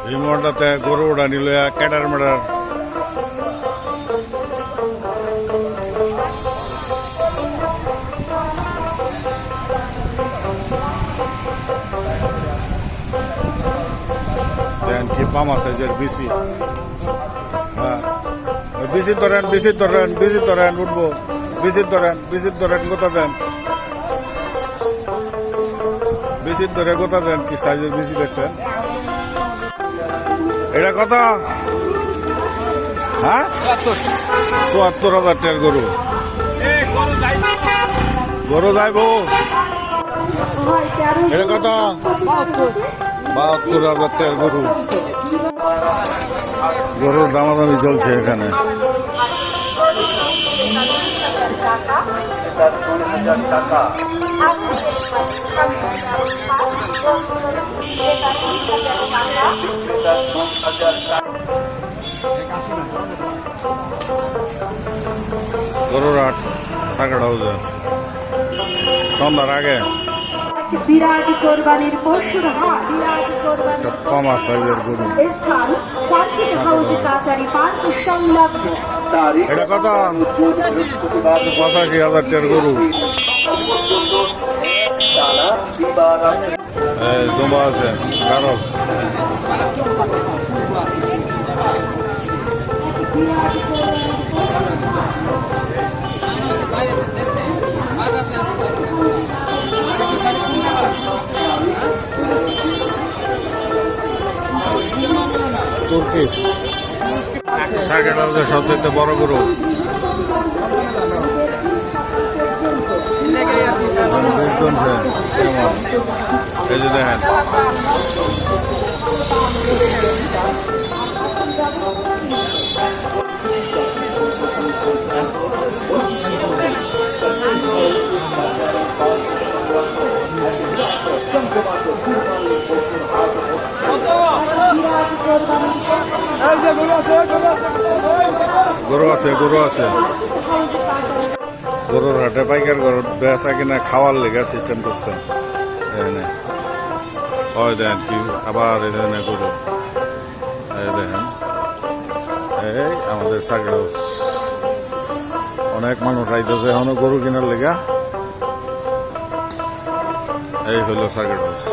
এই মহলটাতে গরু ওটা নিল ক্যাটার মেটার দেন কি পামা সাইজের বিসি। হ্যাঁ বিসি ধরেন উঠবো বিসির ধরেন গোতা দেন বিসির ধরে গোতা দেন কি সাইজের বিসি দেখছেন এটা কত? হ্যাঁ ৭৪,০০০ টাকার গরু যাইব এটা কত? ৭২,০০০ টাকার গরুর দামাদামি চলছে এখানে। গরুর হাট সাকাট হাউসে সন্ধ্যার আগে বিরাট কোরবানির পশুর হাট কমা সাইজের গরু স্থান সার্কিট হাউস কাচারি পার্ক সংলগ্ন। এটা কত? ৮৫,০০০ টাকার গরু জমা আছে কারণ তুর্কি সাকেট হাউসের সবচেয়ে বড় গরু এই যে দেখেন গরু আছে গরুর হাটে পাইকার গরু বেচা কিনা খাওয়ার লেগে সিস্টেম করছে এখানে। হয় দেখেন কি আবার এখানে গরু দেখেন এই আমাদের সার্কিট হাউস অনেক মানুষ আইতেছে এখনো গরু কেনার লেগা। এই হলো সার্কিট হাউস।